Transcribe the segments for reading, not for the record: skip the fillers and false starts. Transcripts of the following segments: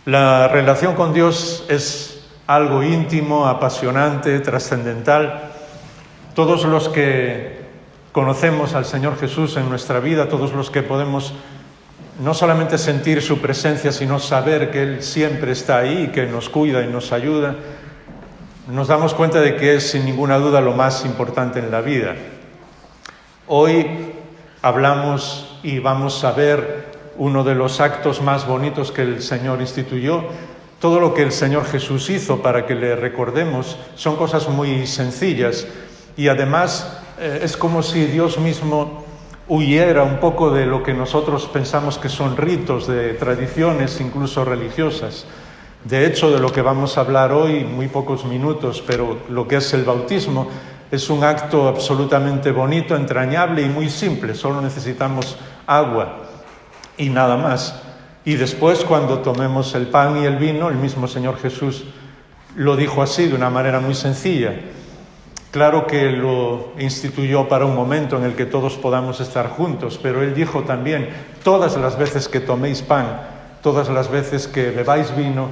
La relación con Dios es algo íntimo, apasionante, trascendental. Todos los que conocemos al Señor Jesús en nuestra vida, todos los que podemos no solamente sentir su presencia, sino saber que Él siempre está ahí, que nos cuida y nos ayuda, nos damos cuenta de que es sin ninguna duda lo más importante en la vida. Hoy hablamos y vamos a ver uno de los actos más bonitos que el Señor instituyó. Todo lo que el Señor Jesús hizo para que le recordemos son cosas muy sencillas y además es como si Dios mismo huyera un poco de lo que nosotros pensamos que son ritos, de tradiciones incluso religiosas. De hecho, de lo que vamos a hablar hoy, muy pocos minutos, pero lo que es el bautismo es un acto absolutamente bonito, entrañable y muy simple. Solo necesitamos agua y nada más. Y después, cuando tomemos el pan y el vino, el mismo Señor Jesús lo dijo así, de una manera muy sencilla. Claro que lo instituyó para un momento en el que todos podamos estar juntos, pero Él dijo también: todas las veces que toméis pan, todas las veces que bebáis vino,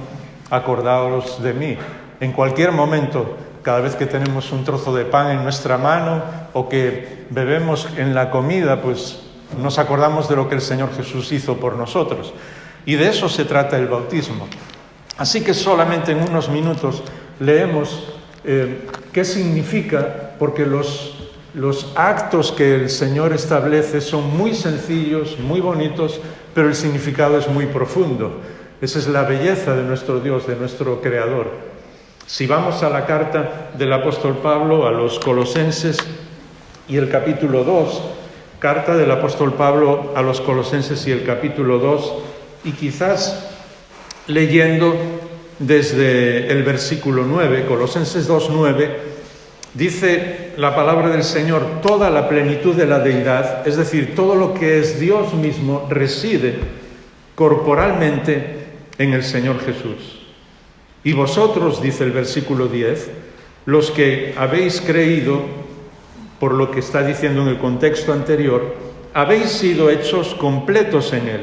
acordaos de mí. En cualquier momento, cada vez que tenemos un trozo de pan en nuestra mano o que bebemos en la comida, pues nos acordamos de lo que el Señor Jesús hizo por nosotros. Y de eso se trata el bautismo. Así que solamente en unos minutos leemos qué significa, porque los actos que el Señor establece son muy sencillos, muy bonitos, pero el significado es muy profundo. Esa es la belleza de nuestro Dios, de nuestro Creador. Si vamos a la carta del apóstol Pablo a los Colosenses y el capítulo 2, carta del apóstol Pablo a los Colosenses y el capítulo 2, y quizás leyendo desde el versículo 9, Colosenses 2:9, dice la palabra del Señor: toda la plenitud de la deidad, es decir, todo lo que es Dios mismo, reside corporalmente en el Señor Jesús. Y vosotros, dice el versículo 10, los que habéis creído, por lo que está diciendo en el contexto anterior, habéis sido hechos completos en Él,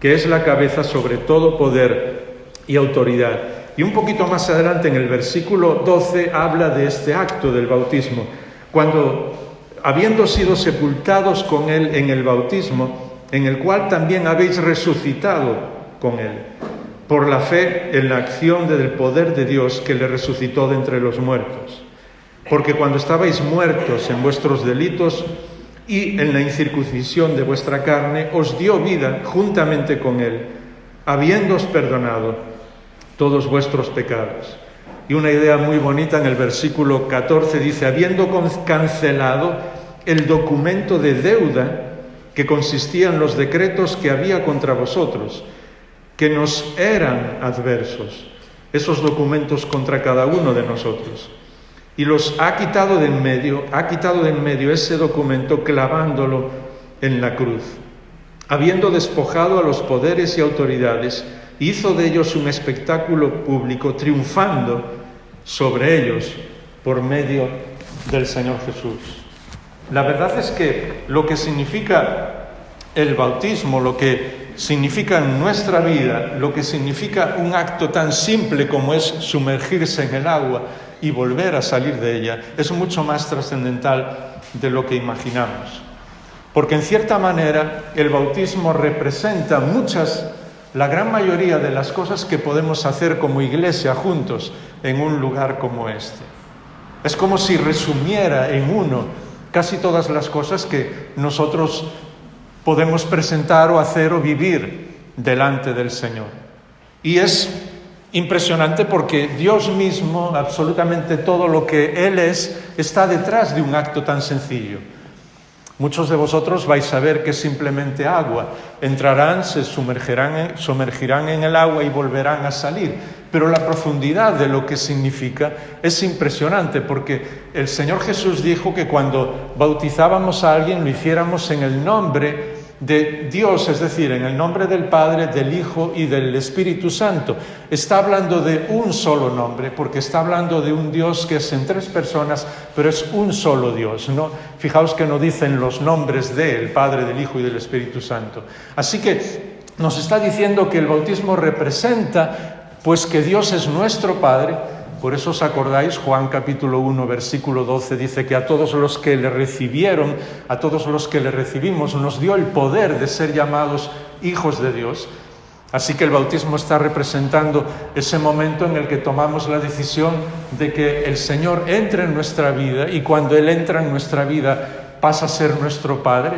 que es la cabeza sobre todo poder y autoridad. Y un poquito más adelante, en el versículo 12, habla de este acto del bautismo. Cuando, habiendo sido sepultados con Él en el bautismo, en el cual también habéis resucitado con Él, por la fe en la acción del poder de Dios que le resucitó de entre los muertos. Porque cuando estabais muertos en vuestros delitos y en la incircuncisión de vuestra carne, os dio vida juntamente con Él, habiéndoos perdonado todos vuestros pecados. Y una idea muy bonita en el versículo 14 dice: habiendo cancelado el documento de deuda que consistía en los decretos que había contra vosotros, que nos eran adversos, esos documentos contra cada uno de nosotros. Y los ha quitado de en medio ese documento, clavándolo en la cruz. Habiendo despojado a los poderes y autoridades, hizo de ellos un espectáculo público, triunfando sobre ellos por medio del Señor Jesús. La verdad es que lo que significa el bautismo, lo que significa en nuestra vida, lo que significa un acto tan simple como es sumergirse en el agua y volver a salir de ella, es mucho más trascendental de lo que imaginamos. Porque en cierta manera el bautismo representa la gran mayoría de las cosas que podemos hacer como iglesia juntos en un lugar como este. Es como si resumiera en uno casi todas las cosas que nosotros podemos presentar o hacer o vivir delante del Señor. Y es impresionante porque Dios mismo, absolutamente todo lo que Él es, está detrás de un acto tan sencillo. Muchos de vosotros vais a ver que es simplemente agua. Entrarán, se sumergirán en el agua y volverán a salir. Pero la profundidad de lo que significa es impresionante, porque el Señor Jesús dijo que cuando bautizábamos a alguien lo hiciéramos en el nombre de Dios, es decir, en el nombre del Padre, del Hijo y del Espíritu Santo. Está hablando de un solo nombre, porque está hablando de un Dios que es en tres personas, pero es un solo Dios, ¿no? Fijaos que no dicen los nombres del Padre, del Hijo y del Espíritu Santo. Así que nos está diciendo que el bautismo representa, pues, que Dios es nuestro Padre. Por eso os acordáis, Juan capítulo 1, versículo 12, dice que a todos los que le recibieron, a todos los que le recibimos, nos dio el poder de ser llamados hijos de Dios. Así que el bautismo está representando ese momento en el que tomamos la decisión de que el Señor entre en nuestra vida, y cuando Él entra en nuestra vida pasa a ser nuestro Padre.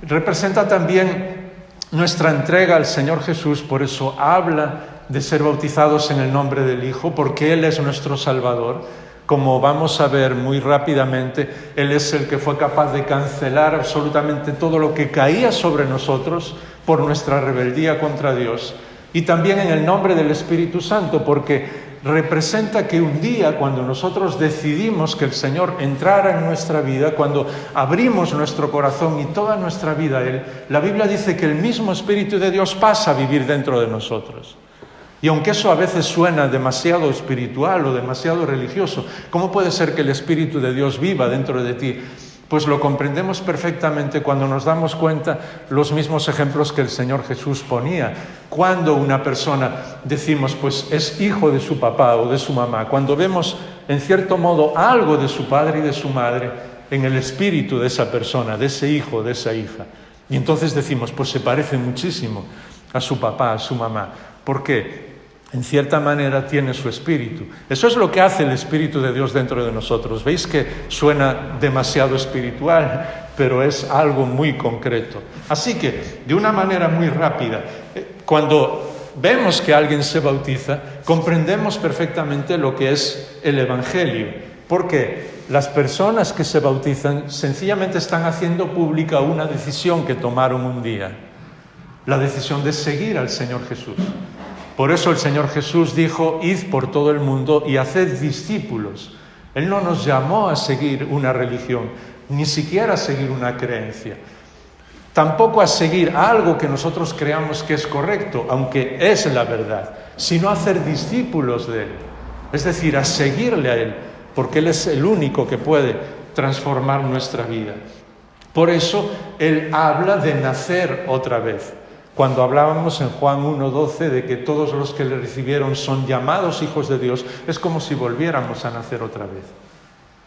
Representa también nuestra entrega al Señor Jesús, por eso habla de ser bautizados en el nombre del Hijo, porque Él es nuestro Salvador. Como vamos a ver muy rápidamente, Él es el que fue capaz de cancelar absolutamente todo lo que caía sobre nosotros por nuestra rebeldía contra Dios. Y también en el nombre del Espíritu Santo, porque representa que un día, cuando nosotros decidimos que el Señor entrara en nuestra vida, cuando abrimos nuestro corazón y toda nuestra vida a Él, la Biblia dice que el mismo Espíritu de Dios pasa a vivir dentro de nosotros. Y aunque eso a veces suena demasiado espiritual o demasiado religioso, ¿cómo puede ser que el Espíritu de Dios viva dentro de ti? Pues lo comprendemos perfectamente cuando nos damos cuenta los mismos ejemplos que el Señor Jesús ponía. Cuando una persona decimos, pues es hijo de su papá o de su mamá, cuando vemos en cierto modo algo de su padre y de su madre en el espíritu de esa persona, de ese hijo, de esa hija. Y entonces decimos, pues se parece muchísimo a su papá, a su mamá. ¿Por qué? En cierta manera tiene su espíritu. Eso es lo que hace el Espíritu de Dios dentro de nosotros. ¿Veis que suena demasiado espiritual? Pero es algo muy concreto. Así que, de una manera muy rápida, cuando vemos que alguien se bautiza, comprendemos perfectamente lo que es el Evangelio. Porque las personas que se bautizan sencillamente están haciendo pública una decisión que tomaron un día. La decisión de seguir al Señor Jesús. Por eso el Señor Jesús dijo, id por todo el mundo y haced discípulos. Él no nos llamó a seguir una religión, ni siquiera a seguir una creencia. Tampoco a seguir algo que nosotros creamos que es correcto, aunque es la verdad, sino a hacer discípulos de Él. Es decir, a seguirle a Él, porque Él es el único que puede transformar nuestra vida. Por eso Él habla de nacer otra vez. Cuando hablábamos en Juan 1:12 de que todos los que le recibieron son llamados hijos de Dios, es como si volviéramos a nacer otra vez.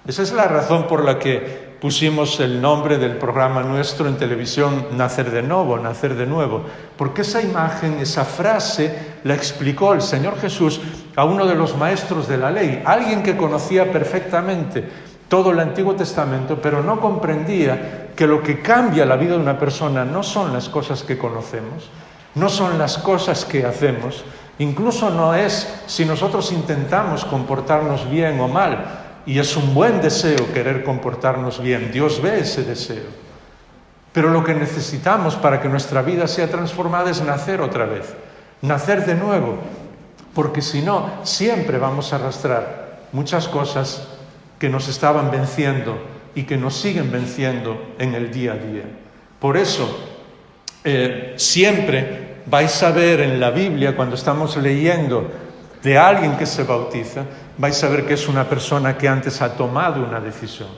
Esa es la razón por la que pusimos el nombre del programa nuestro en televisión, Nacer de Nuevo, porque esa imagen, esa frase, la explicó el Señor Jesús a uno de los maestros de la ley, alguien que conocía perfectamente todo el Antiguo Testamento, pero no comprendía que lo que cambia la vida de una persona no son las cosas que conocemos, no son las cosas que hacemos, incluso no es si nosotros intentamos comportarnos bien o mal, y es un buen deseo querer comportarnos bien, Dios ve ese deseo. Pero lo que necesitamos para que nuestra vida sea transformada es nacer otra vez, nacer de nuevo, porque si no, siempre vamos a arrastrar muchas cosas que nos estaban venciendo y que nos siguen venciendo en el día a día. Por eso, siempre vais a ver en la Biblia, cuando estamos leyendo de alguien que se bautiza, vais a ver que es una persona que antes ha tomado una decisión.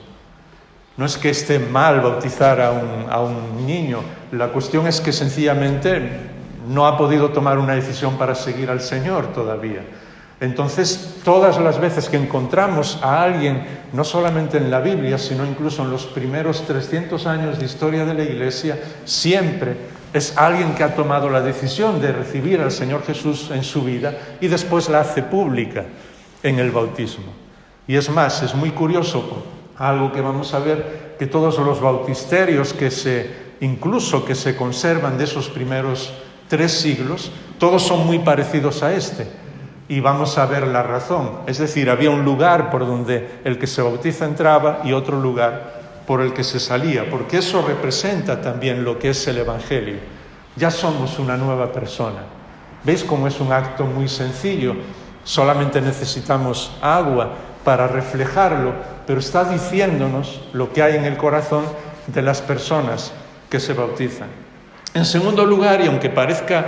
No es que esté mal bautizar a un niño, la cuestión es que sencillamente no ha podido tomar una decisión para seguir al Señor todavía. Entonces, todas las veces que encontramos a alguien, no solamente en la Biblia, sino incluso en los primeros 300 años de historia de la Iglesia, siempre es alguien que ha tomado la decisión de recibir al Señor Jesús en su vida y después la hace pública en el bautismo. Y es más, es muy curioso, algo que vamos a ver, que todos los bautisterios que se conservan de esos primeros 3 siglos, todos son muy parecidos a este. Y vamos a ver la razón. Es decir, había un lugar por donde el que se bautiza entraba y otro lugar por el que se salía, porque eso representa también lo que es el Evangelio. Ya somos una nueva persona. ¿Veis cómo es un acto muy sencillo? Solamente necesitamos agua para reflejarlo, pero está diciéndonos lo que hay en el corazón de las personas que se bautizan. En segundo lugar, y aunque parezca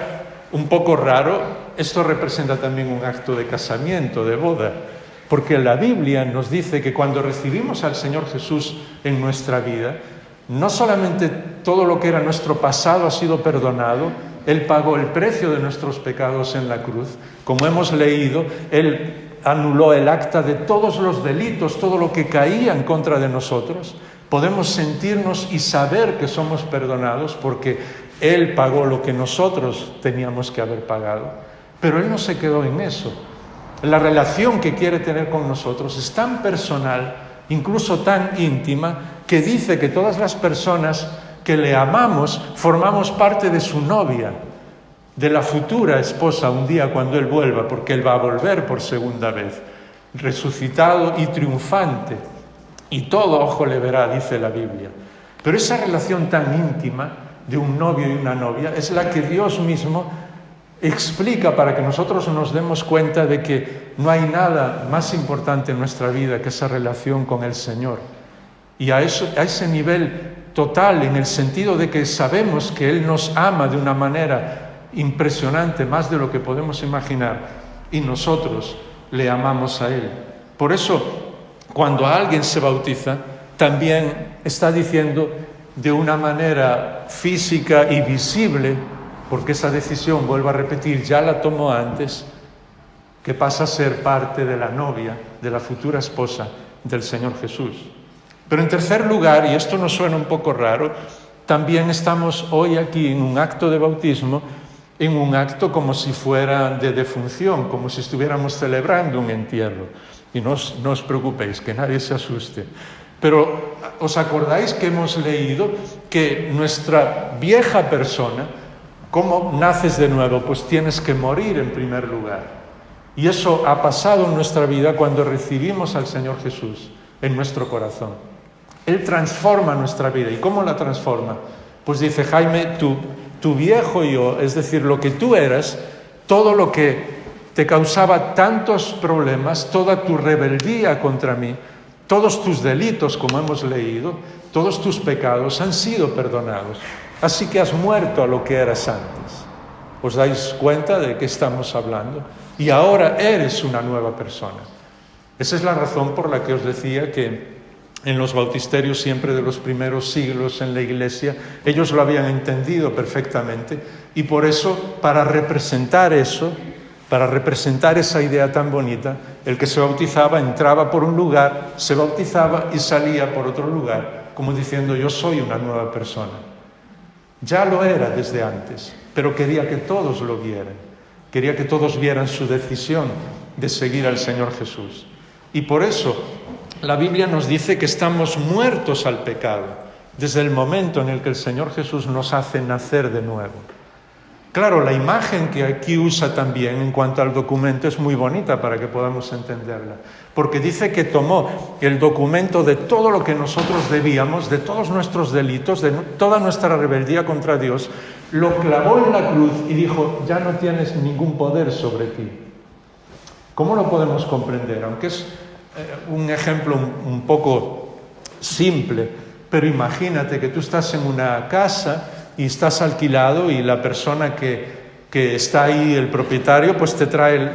un poco raro, esto representa también un acto de casamiento, de boda, porque la Biblia nos dice que cuando recibimos al Señor Jesús en nuestra vida, no solamente todo lo que era nuestro pasado ha sido perdonado, Él pagó el precio de nuestros pecados en la cruz. Como hemos leído, Él anuló el acta de todos los delitos, todo lo que caía en contra de nosotros. Podemos sentirnos y saber que somos perdonados porque Él pagó lo que nosotros teníamos que haber pagado. Pero Él no se quedó en eso. La relación que quiere tener con nosotros es tan personal, incluso tan íntima, que dice que todas las personas que le amamos formamos parte de su novia, de la futura esposa un día cuando Él vuelva, porque Él va a volver por segunda vez, resucitado y triunfante, y todo ojo le verá, dice la Biblia. Pero esa relación tan íntima de un novio y una novia es la que Dios mismo explica para que nosotros nos demos cuenta de que no hay nada más importante en nuestra vida que esa relación con el Señor. Y a ese nivel total, en el sentido de que sabemos que Él nos ama de una manera impresionante, más de lo que podemos imaginar, y nosotros le amamos a Él. Por eso, cuando alguien se bautiza, también está diciendo de una manera física y visible, porque esa decisión, vuelvo a repetir, ya la tomó antes, que pasa a ser parte de la novia, de la futura esposa del Señor Jesús. Pero en tercer lugar, y esto nos suena un poco raro, también estamos hoy aquí en un acto de bautismo, en un acto como si fuera de defunción, como si estuviéramos celebrando un entierro. Y no os preocupéis, que nadie se asuste. Pero ¿os acordáis que hemos leído que nuestra vieja persona, ¿cómo naces de nuevo? Pues tienes que morir en primer lugar. Y eso ha pasado en nuestra vida cuando recibimos al Señor Jesús en nuestro corazón. Él transforma nuestra vida. ¿Y cómo la transforma? Pues dice Jaime, tu viejo yo, es decir, lo que tú eras, todo lo que te causaba tantos problemas, toda tu rebeldía contra mí, todos tus delitos, como hemos leído, todos tus pecados han sido perdonados. Así que has muerto a lo que eras antes. ¿Os dais cuenta de qué estamos hablando? Y ahora eres una nueva persona. Esa es la razón por la que os decía que en los bautisterios siempre de los primeros siglos en la Iglesia, ellos lo habían entendido perfectamente y por eso, para representar eso, para representar esa idea tan bonita, el que se bautizaba entraba por un lugar, se bautizaba y salía por otro lugar, como diciendo yo soy una nueva persona. Ya lo era desde antes, pero quería que todos lo vieran, quería que todos vieran su decisión de seguir al Señor Jesús. Y por eso la Biblia nos dice que estamos muertos al pecado desde el momento en el que el Señor Jesús nos hace nacer de nuevo. Claro, la imagen que aquí usa también en cuanto al documento es muy bonita para que podamos entenderla, porque dice que tomó el documento de todo lo que nosotros debíamos, de todos nuestros delitos, de toda nuestra rebeldía contra Dios, lo clavó en la cruz y dijo, ya no tienes ningún poder sobre ti. ¿Cómo lo podemos comprender? Aunque es un ejemplo un poco simple, pero imagínate que tú estás en una casa y estás alquilado y la persona que está ahí, el propietario, pues te trae,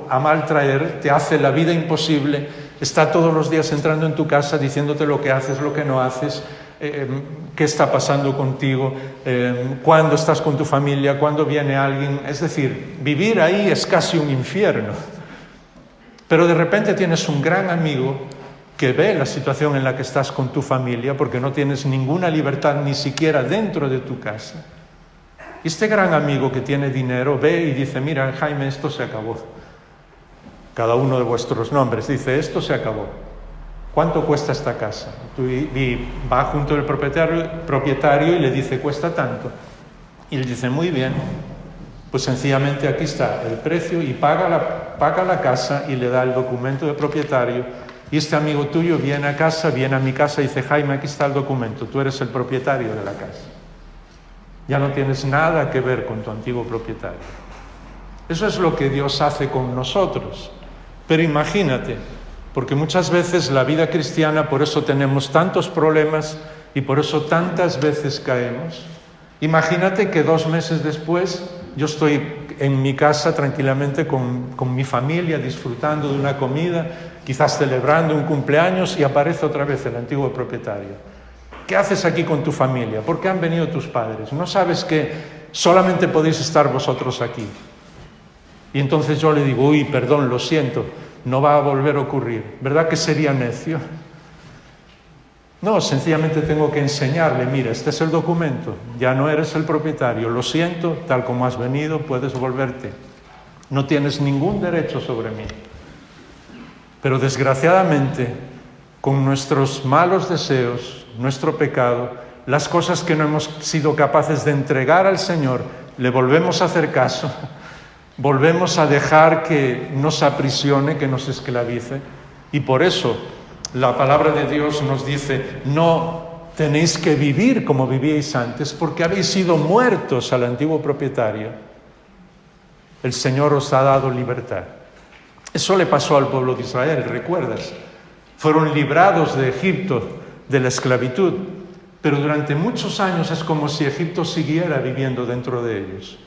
a mal traer, te hace la vida imposible, está todos los días entrando en tu casa diciéndote lo que haces, lo que no haces, qué está pasando contigo, cuándo estás con tu familia, cuándo viene alguien. Es decir, vivir ahí es casi un infierno. Pero de repente tienes un gran amigo que ve la situación en la que estás con tu familia porque no tienes ninguna libertad ni siquiera dentro de tu casa. Y este gran amigo que tiene dinero ve y dice, mira, Jaime, esto se acabó. Cada uno de vuestros nombres dice, esto se acabó. ¿Cuánto cuesta esta casa? Y va junto al propietario y le dice, cuesta tanto. Y él dice, muy bien. Pues sencillamente aquí está el precio y paga la casa y le da el documento de propietario. Y este amigo tuyo viene a mi casa y dice, Jaime, aquí está el documento, tú eres el propietario de la casa. Ya no tienes nada que ver con tu antiguo propietario. Eso es lo que Dios hace con nosotros. Pero imagínate, porque muchas veces la vida cristiana, por eso tenemos tantos problemas y por eso tantas veces caemos. Imagínate que 2 meses después yo estoy en mi casa tranquilamente con mi familia, disfrutando de una comida, quizás celebrando un cumpleaños y aparece otra vez el antiguo propietario. ¿Qué haces aquí con tu familia? ¿Por qué han venido tus padres? ¿No sabes que solamente podéis estar vosotros aquí. Y entonces yo le digo, uy, perdón, lo siento, no va a volver a ocurrir. ¿Verdad que sería necio? No, sencillamente tengo que enseñarle, mira, este es el documento, ya no eres el propietario, lo siento, tal como has venido, puedes volverte. No tienes ningún derecho sobre mí. Pero desgraciadamente, con nuestros malos deseos, nuestro pecado, las cosas que no hemos sido capaces de entregar al Señor, le volvemos a hacer caso, volvemos a dejar que nos aprisione, que nos esclavice, y por eso la palabra de Dios nos dice, no tenéis que vivir como vivíais antes, porque habéis sido muertos al antiguo propietario. El Señor os ha dado libertad. Eso le pasó al pueblo de Israel, ¿recuerdas? Fueron librados de Egipto, de la esclavitud, pero durante muchos años es como si Egipto siguiera viviendo dentro de ellos.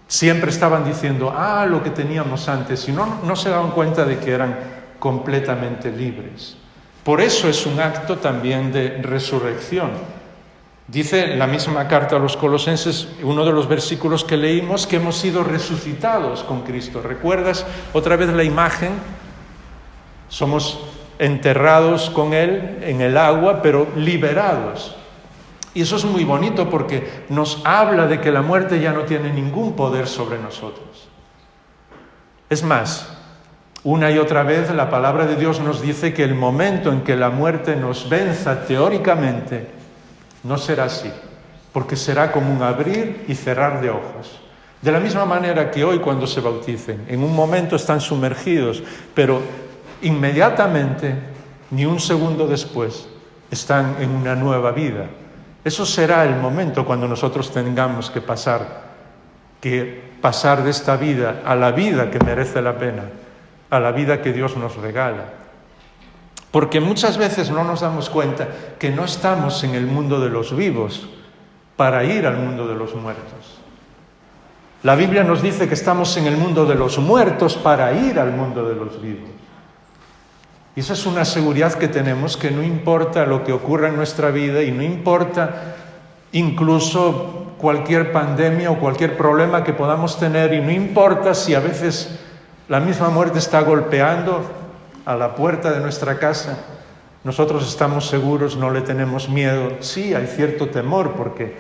Siempre estaban diciendo, lo que teníamos antes, y no se daban cuenta de que eran completamente libres. Por eso es un acto también de resurrección. Dice la misma carta a los Colosenses, uno de los versículos que leímos, que hemos sido resucitados con Cristo. ¿Recuerdas otra vez la imagen? Somos enterrados con Él en el agua, pero liberados. Y eso es muy bonito porque nos habla de que la muerte ya no tiene ningún poder sobre nosotros. Es más, una y otra vez la palabra de Dios nos dice que el momento en que la muerte nos venza teóricamente no será así, porque será como un abrir y cerrar de ojos. De la misma manera que hoy cuando se bauticen, en un momento están sumergidos, pero inmediatamente, ni un segundo después, están en una nueva vida. Eso será el momento cuando nosotros tengamos que pasar de esta vida a la vida que merece la pena, a la vida que Dios nos regala. Porque muchas veces no nos damos cuenta que no estamos en el mundo de los vivos para ir al mundo de los muertos. La Biblia nos dice que estamos en el mundo de los muertos para ir al mundo de los vivos. Y esa es una seguridad que tenemos, que no importa lo que ocurra en nuestra vida y no importa incluso cualquier pandemia o cualquier problema que podamos tener, y no importa si a veces la misma muerte está golpeando a la puerta de nuestra casa, nosotros estamos seguros, no le tenemos miedo. Sí, hay cierto temor porque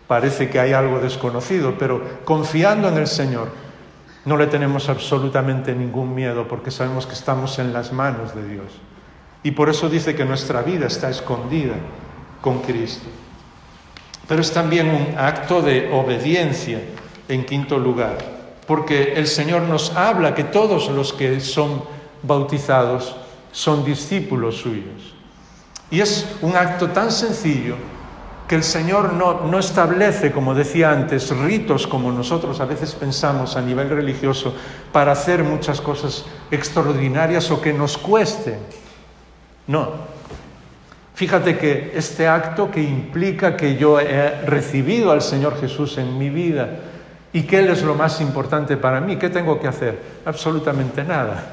parece que hay algo desconocido, pero confiando en el Señor, no le tenemos absolutamente ningún miedo porque sabemos que estamos en las manos de Dios. Y por eso dice que nuestra vida está escondida con Cristo. Pero es también un acto de obediencia, en quinto lugar, porque el Señor nos habla que todos los que son bautizados son discípulos suyos. Y es un acto tan sencillo que el Señor no establece, como decía antes, ritos como nosotros a veces pensamos a nivel religioso para hacer muchas cosas extraordinarias o que nos cuesten. No. Fíjate que este acto que implica que yo he recibido al Señor Jesús en mi vida y que Él es lo más importante para mí, ¿qué tengo que hacer? Absolutamente nada.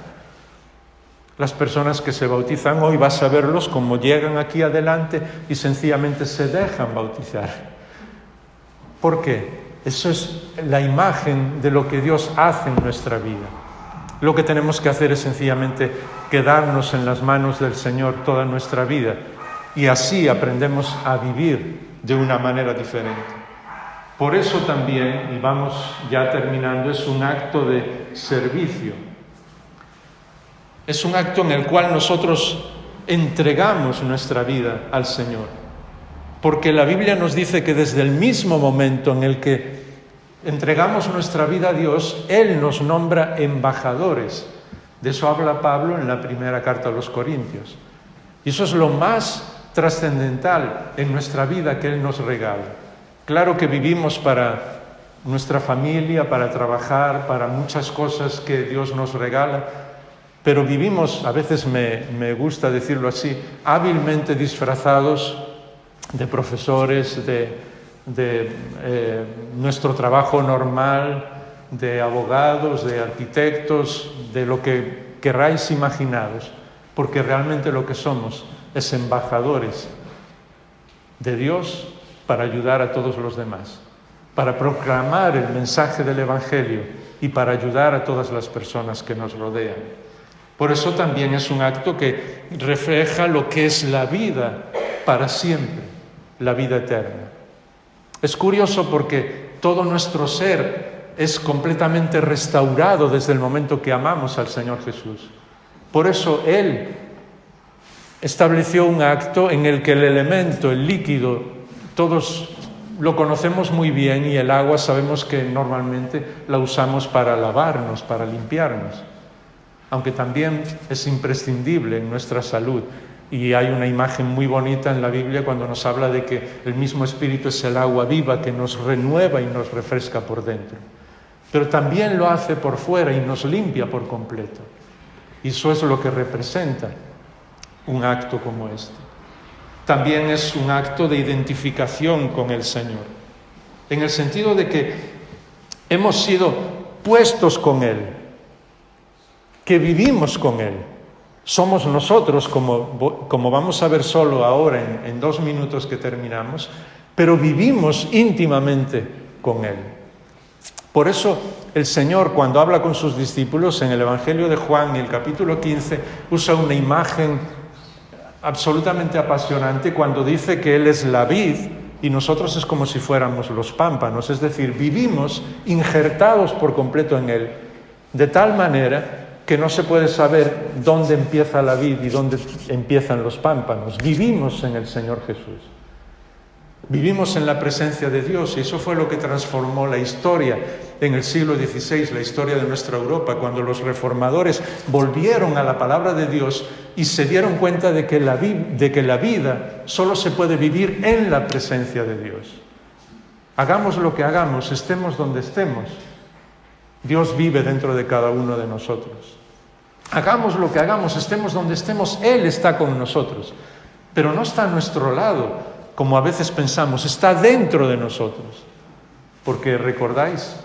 Las personas que se bautizan hoy, vas a verlos como llegan aquí adelante y sencillamente se dejan bautizar. ¿Por qué? Eso es la imagen de lo que Dios hace en nuestra vida. Lo que tenemos que hacer es sencillamente quedarnos en las manos del Señor toda nuestra vida, y así aprendemos a vivir de una manera diferente. Por eso también, y vamos ya terminando, es un acto de servicio. Es un acto en el cual nosotros entregamos nuestra vida al Señor. Porque la Biblia nos dice que desde el mismo momento en el que entregamos nuestra vida a Dios, Él nos nombra embajadores. De eso habla Pablo en la primera carta a los Corintios. Y eso es lo más trascendental en nuestra vida que Él nos regala. Claro que vivimos para nuestra familia, para trabajar, para muchas cosas que Dios nos regala, pero vivimos, a veces me gusta decirlo así, hábilmente disfrazados de profesores, de nuestro trabajo normal, de abogados, de arquitectos, de lo que queráis imaginaros, porque realmente lo que somos es embajadores de Dios para ayudar a todos los demás. para proclamar el mensaje del Evangelio y para ayudar a todas las personas que nos rodean. Por eso también es un acto que refleja lo que es la vida para siempre, la vida eterna. Es curioso porque todo nuestro ser es completamente restaurado desde el momento que amamos al Señor Jesús. Por eso Él estableció un acto en el que el elemento, el líquido, todos lo conocemos muy bien, y el agua sabemos que normalmente la usamos para lavarnos, para limpiarnos, aunque también es imprescindible en nuestra salud. Y hay una imagen muy bonita en la Biblia cuando nos habla de que el mismo Espíritu es el agua viva que nos renueva y nos refresca por dentro. Pero también lo hace por fuera y nos limpia por completo. Y eso es lo que representa un acto como este. También es un acto de identificación con el Señor, en el sentido de que hemos sido puestos con Él, que vivimos con Él. Somos nosotros, como vamos a ver solo ahora en 2 minutos que terminamos, pero vivimos íntimamente con Él. Por eso el Señor, cuando habla con sus discípulos en el Evangelio de Juan, en el capítulo 15, usa una imagen absolutamente apasionante cuando dice que Él es la vid y nosotros es como si fuéramos los pámpanos. Es decir, vivimos injertados por completo en Él, de tal manera que no se puede saber dónde empieza la vid y dónde empiezan los pámpanos. Vivimos en el Señor Jesús. Vivimos en la presencia de Dios, y eso fue lo que transformó la historia en el siglo XVI, la historia de nuestra Europa, cuando los reformadores volvieron a la palabra de Dios y se dieron cuenta de que la vida solo se puede vivir en la presencia de Dios. Hagamos lo que hagamos, estemos donde estemos, Dios vive dentro de cada uno de nosotros. Hagamos lo que hagamos, estemos donde estemos, Él está con nosotros, pero no está a nuestro lado, como a veces pensamos, está dentro de nosotros. Porque, ¿recordáis?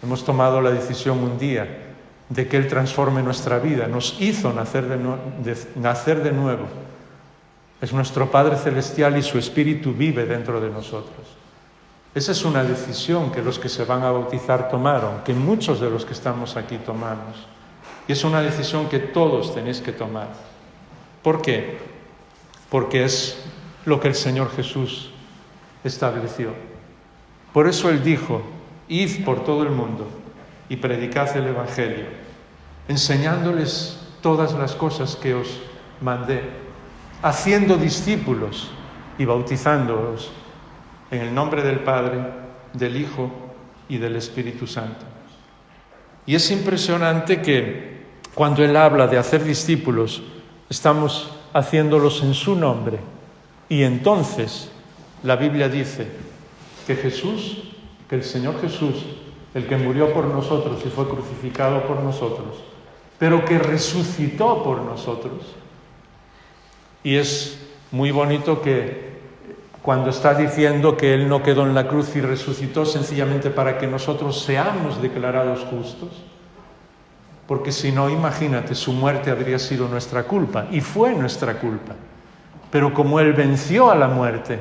Hemos tomado la decisión un día de que Él transforme nuestra vida, nos hizo nacer de nuevo. Es nuestro Padre Celestial y su Espíritu vive dentro de nosotros. Esa es una decisión que los que se van a bautizar tomaron, que muchos de los que estamos aquí tomamos. Y es una decisión que todos tenéis que tomar. ¿Por qué? Porque es lo que el Señor Jesús estableció. Por eso Él dijo: id por todo el mundo y predicad el Evangelio, enseñándoles todas las cosas que os mandé, haciendo discípulos y bautizándolos en el nombre del Padre, del Hijo y del Espíritu Santo. Y es impresionante que cuando Él habla de hacer discípulos, estamos haciéndolos en su nombre. Y entonces la Biblia dice que Jesús, que el Señor Jesús, el que murió por nosotros y fue crucificado por nosotros, pero que resucitó por nosotros. Y es muy bonito que cuando está diciendo que Él no quedó en la cruz y resucitó sencillamente para que nosotros seamos declarados justos, porque si no, imagínate, su muerte habría sido nuestra culpa, y fue nuestra culpa. Pero como Él venció a la muerte,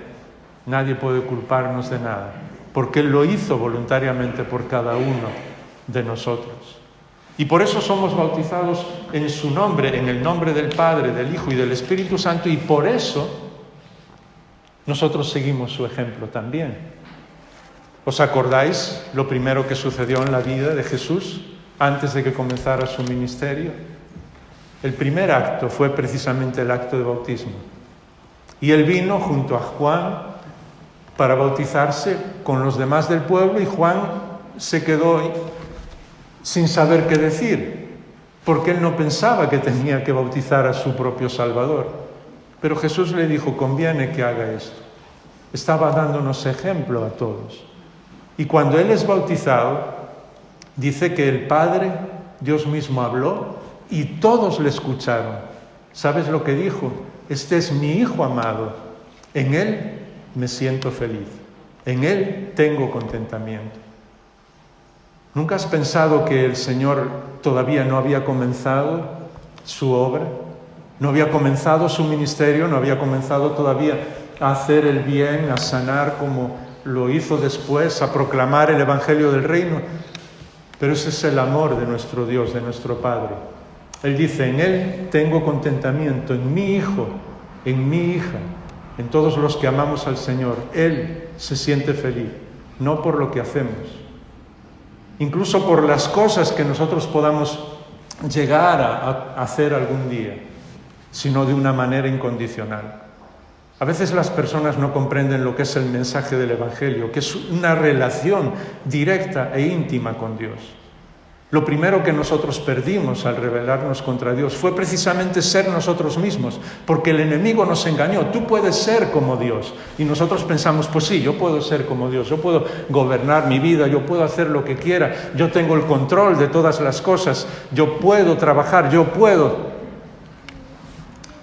nadie puede culparnos de nada, porque Él lo hizo voluntariamente por cada uno de nosotros. Y por eso somos bautizados en su nombre, en el nombre del Padre, del Hijo y del Espíritu Santo, y por eso nosotros seguimos su ejemplo también. ¿Os acordáis lo primero que sucedió en la vida de Jesús antes de que comenzara su ministerio? El primer acto fue precisamente el acto de bautismo. Y Él vino junto a Juan para bautizarse con los demás del pueblo, y Juan se quedó sin saber qué decir, porque él no pensaba que tenía que bautizar a su propio Salvador. Pero Jesús le dijo: conviene que haga esto. Estaba dándonos ejemplo a todos. Y cuando Él es bautizado, dice que el Padre, Dios mismo, habló y todos le escucharon. ¿Sabes lo que dijo? Este es mi Hijo amado, en Él me siento feliz, en Él tengo contentamiento. ¿Nunca has pensado que el Señor todavía no había comenzado su obra? No había comenzado su ministerio, no había comenzado todavía a hacer el bien, a sanar como lo hizo después a proclamar el Evangelio del Reino. Pero ese es el amor de nuestro Dios, de nuestro Padre. Él dice, en Él tengo contentamiento, en mi Hijo, en mi hija, en todos los que amamos al Señor. Él se siente feliz, no por lo que hacemos, incluso por las cosas que nosotros podamos llegar a hacer algún día, sino de una manera incondicional. A veces las personas no comprenden lo que es el mensaje del Evangelio, que es una relación directa e íntima con Dios. Lo primero que nosotros perdimos al rebelarnos contra Dios fue precisamente ser nosotros mismos, porque el enemigo nos engañó. Tú puedes ser como Dios. Y nosotros pensamos, pues sí, yo puedo ser como Dios, yo puedo gobernar mi vida, yo puedo hacer lo que quiera, yo tengo el control de todas las cosas, yo puedo trabajar, yo puedo.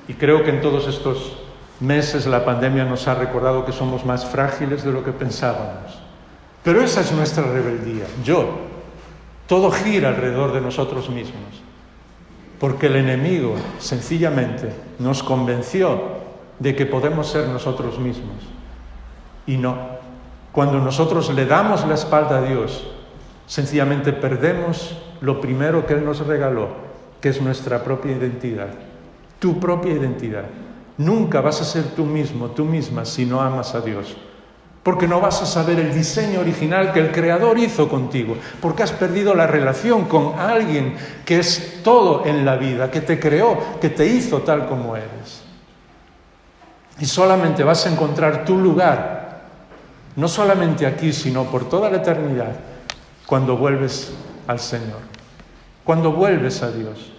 Y creo que en todos estos meses la pandemia nos ha recordado que somos más frágiles de lo que pensábamos. Pero esa es nuestra rebeldía. Todo gira alrededor de nosotros mismos, porque el enemigo sencillamente nos convenció de que podemos ser nosotros mismos. Y no. Cuando nosotros le damos la espalda a Dios, sencillamente perdemos lo primero que Él nos regaló, que es nuestra propia identidad. Tu propia identidad. Nunca vas a ser tú mismo, tú misma, si no amas a Dios. Porque no vas a saber el diseño original que el Creador hizo contigo, porque has perdido la relación con alguien que es todo en la vida, que te creó, que te hizo tal como eres. Y solamente vas a encontrar tu lugar, no solamente aquí, sino por toda la eternidad, cuando vuelves al Señor, cuando vuelves a Dios.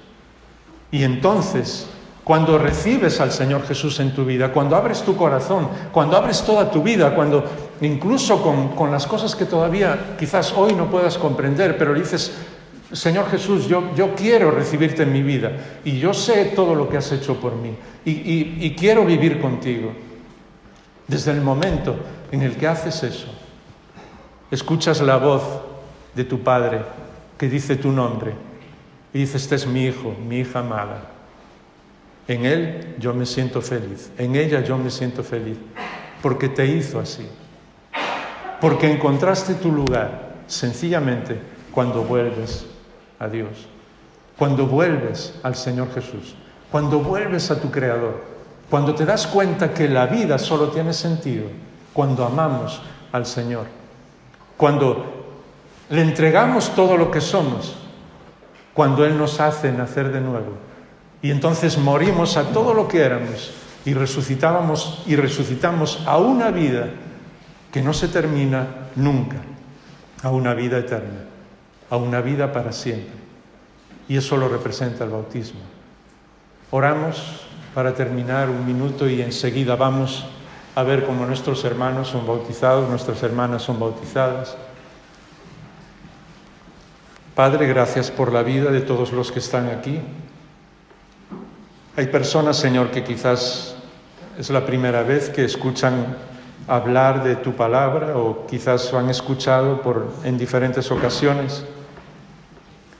Y entonces, cuando recibes al Señor Jesús en tu vida, cuando abres tu corazón, cuando abres toda tu vida, cuando incluso con las cosas que todavía quizás hoy no puedas comprender, pero dices, Señor Jesús, yo quiero recibirte en mi vida y yo sé todo lo que has hecho por mí y quiero vivir contigo. Desde el momento en el que haces eso, escuchas la voz de tu Padre que dice tu nombre y dices, este es mi hijo, mi hija amada. En Él yo me siento feliz, en ella yo me siento feliz, porque te hizo así, porque encontraste tu lugar sencillamente cuando vuelves a Dios, cuando vuelves al Señor Jesús, cuando vuelves a tu Creador, cuando te das cuenta que la vida solo tiene sentido cuando amamos al Señor, cuando le entregamos todo lo que somos, cuando Él nos hace nacer de nuevo. Y entonces morimos a todo lo que éramos y resucitamos y resucitamos a una vida que no se termina nunca, a una vida eterna, a una vida para siempre. Y eso lo representa el bautismo. Oramos para terminar un minuto y enseguida vamos a ver cómo nuestros hermanos son bautizados, nuestras hermanas son bautizadas. Padre, gracias por la vida de todos los que están aquí. Hay personas, Señor, que quizás es la primera vez que escuchan hablar de tu palabra o quizás lo han escuchado en diferentes ocasiones.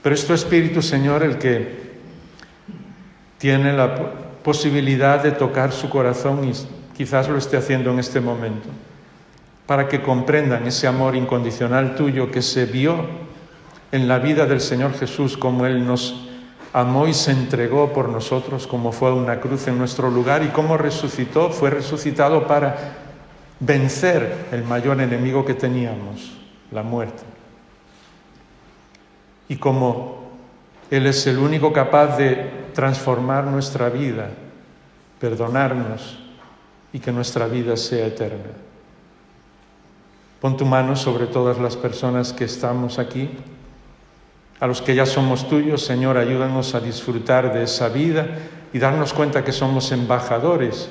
Pero es tu Espíritu, Señor, el que tiene la posibilidad de tocar su corazón y quizás lo esté haciendo en este momento, para que comprendan ese amor incondicional tuyo que se vio en la vida del Señor Jesús, como Él nos amó y se entregó por nosotros, como fue a una cruz en nuestro lugar y cómo resucitó, fue resucitado para vencer el mayor enemigo que teníamos, la muerte. Y como Él es el único capaz de transformar nuestra vida, perdonarnos y que nuestra vida sea eterna. Pon tu mano sobre todas las personas que estamos aquí. A los que ya somos tuyos, Señor, ayúdanos a disfrutar de esa vida y darnos cuenta que somos embajadores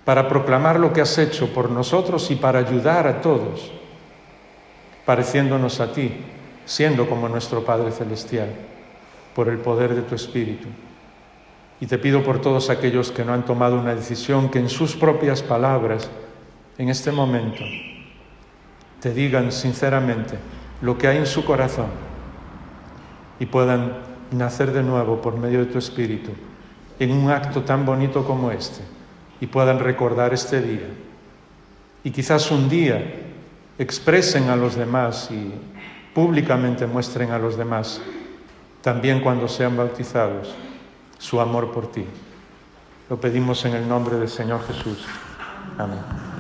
para proclamar lo que has hecho por nosotros y para ayudar a todos, pareciéndonos a ti, siendo como nuestro Padre Celestial, por el poder de tu Espíritu. Y te pido por todos aquellos que no han tomado una decisión, que en sus propias palabras, en este momento, te digan sinceramente lo que hay en su corazón, y puedan nacer de nuevo por medio de tu Espíritu en un acto tan bonito como este y puedan recordar este día. Y quizás un día expresen a los demás y públicamente muestren a los demás, también cuando sean bautizados, su amor por ti. Lo pedimos en el nombre del Señor Jesús. Amén.